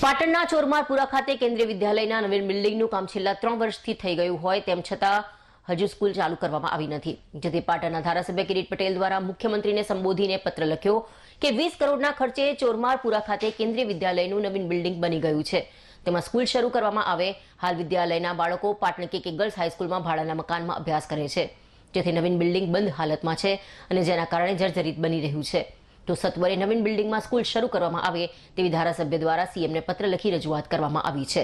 પાટણના ચોરમારપુરા ખાતે કેન્દ્રીય વિદ્યાલયના નવીન બિલ્ડિંગનું કામ છેલ્લા 3 વર્ષથી થઈ ગયું હોય તેમ છતાં હજુ સ્કૂલ ચાલુ કરવામાં આવી નથી, જેથી પાટણના ધારાસભ્ય કિરીટ પટેલ દ્વારા મુખ્યમંત્રીને સંબોધીને પત્ર લખ્યો કે 20 કરોડના ખર્ચે ચોરમારપુરા ખાતે કેન્દ્રીય વિદ્યાલયનું નવીન બિલ્ડિંગ બની ગયું છે, તેમાં સ્કૂલ શરૂ કરવામાં આવે। હાલ વિદ્યાલયના બાળકો પાટણ કે ગર્લ્સ હાઈસ્કૂલમાં ભાડાના મકાનમાં અભ્યાસ કરે છે, જેથી નવીન બિલ્ડિંગ બંધ હાલતમાં છે અને જેના કારણે જર્જરિત બની રહ્યું છે। તો સત્વરે નવીન બિલ્ડિંગમાં સ્કૂલ શરૂ કરવામાં આવે તેવી ધારાસભ્ય દ્વારા સીએમને પત્ર લખી રજૂઆત કરવામાં આવી છે।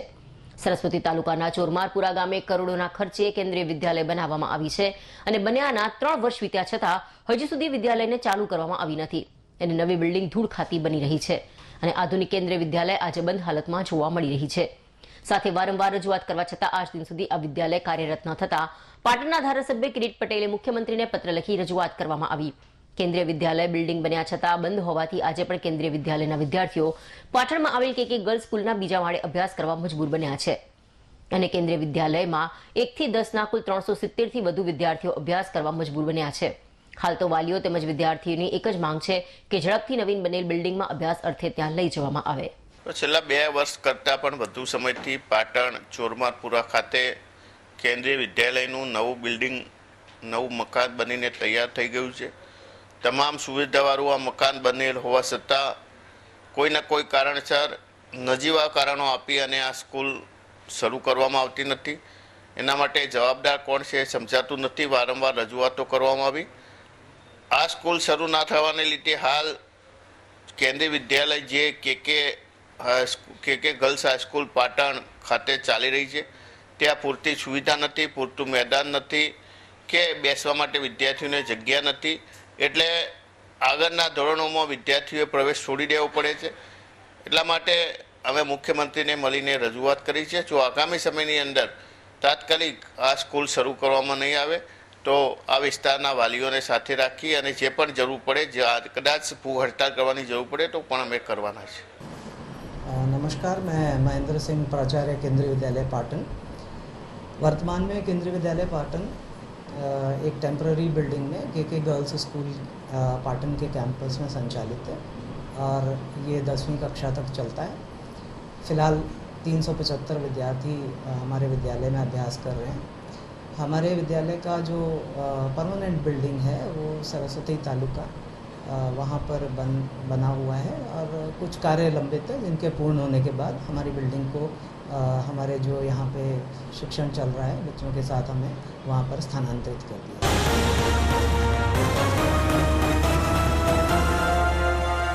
સરસ્વતી તાલુકાના ચોરમારપુરા ગામે કરોડોના ખર્ચે કેન્દ્રીય વિદ્યાલય બનાવવામાં આવી છે અને બન્યાના 3 વર્ષ વીત્યા છતાં હજુ સુધી વિદ્યાલયને ચાલુ કરવામાં આવી નથી અને નવી બિલ્ડિંગ ધૂળ ખાતી બની રહી છે અને આધુનિક કેન્દ્રીય વિદ્યાલય આજે બંધ હાલતમાં જોવા મળી રહી છે। સાથે વારંવાર રજૂઆત કરવા છતાં આજ દિન સુધી આ વિદ્યાલય કાર્યરત ન થતા પાટણના ધારાસભ્ય કિરીટ પટેલે મુખ્યમંત્રીને પત્ર લખી રજૂઆત કરવામાં આવી। કેન્દ્રીય વિદ્યાલય બિલ્ડિંગ બન્યા છતાં બંધ હોવાથી આજે પણ કેન્દ્રીય વિદ્યાલયના વિદ્યાર્થીઓ પાટણમાં આવેલ કે ગર્લ્સ સ્કૂલના બીજા માળે અભ્યાસ કરવા મજબૂર બન્યા છે અને કેન્દ્રીય વિદ્યાલયમાં 1 થી 10ના કુલ 370 થી વધુ વિદ્યાર્થીઓ અભ્યાસ કરવા મજબૂર બન્યા છે। હાલ તો વાલીઓ તેમજ વિદ્યાર્થીઓની એક જ માંગ છે કે ઝડપથી નવીન બનેલ બિલ્ડિંગમાં અભ્યાસ અર્થે ત્યાં લઈ જવામાં આવે। છેલ્લા 2 વર્ષ કરતાં પણ વધુ સમયથી પાટણ ચોરમારપુરા ખાતે કેન્દ્રીય વિદ્યાલયનું નવું બિલ્ડિંગ નવું મકાન બનીને તૈયાર થઈ ગયું છે। તમામ સુવિધાવાળું આ મકાન બનેલ હોવા છતાં કોઈના કોઈ કારણસર નજીવા કારણો આપી અને આ સ્કૂલ શરૂ કરવામાં આવતી નથી। એના માટે જવાબદાર કોણ છે એ સમજાતું નથી। વારંવાર રજૂઆતો કરવામાં આવી। આ સ્કૂલ શરૂ ના થવાને લીધે હાલ કેન્દ્રીય વિદ્યાલય જે કે ગર્લ્સ હાઈસ્કૂલ પાટણ ખાતે ચાલી રહી છે ત્યાં પૂરતી સુવિધા નથી, પૂરતું મેદાન નથી કે બેસવા માટે વિદ્યાર્થીઓને જગ્યા નથી, એટલે આગળના ધોરણોમાં વિદ્યાર્થીઓએ પ્રવેશ છોડી દેવો પડે છે। એટલા માટે અમે મુખ્યમંત્રીને મળીને રજૂઆત કરી છે। જો આગામી સમયની અંદર તાત્કાલિક આ સ્કૂલ શરૂ કરવામાં નહીં આવે તો આ વિસ્તારના વાલીઓને સાથે રાખી અને જે પણ જરૂર પડે, કદાચ ભૂખ હડતાલ કરવાની જરૂર પડે તો પણ અમે કરવાના છે। नमस्कार, मैं महेंद्र सिंह, प्राचार्य केंद्रीय विद्यालय पाटन। वर्तमान में केंद्रीय विद्यालय पाटन एक टेम्पररी बिल्डिंग में के गर्ल्स स्कूल पाटन के कैंपस में संचालित है और ये 10वीं कक्षा तक चलता है। फ़िलहाल 375 विद्यार्थी हमारे विद्यालय में अभ्यास कर रहे हैं। हमारे विद्यालय का जो परमानेंट बिल्डिंग है वो सरस्वती तालुका वहाँ पर बना हुआ है और कुछ कार्य लंबित है जिनके पूर्ण होने के बाद हमारी बिल्डिंग को हमारे जो यहाँ पे शिक्षण चल रहा है बच्चों के साथ हमें वहाँ पर स्थानांतरित कर दिया।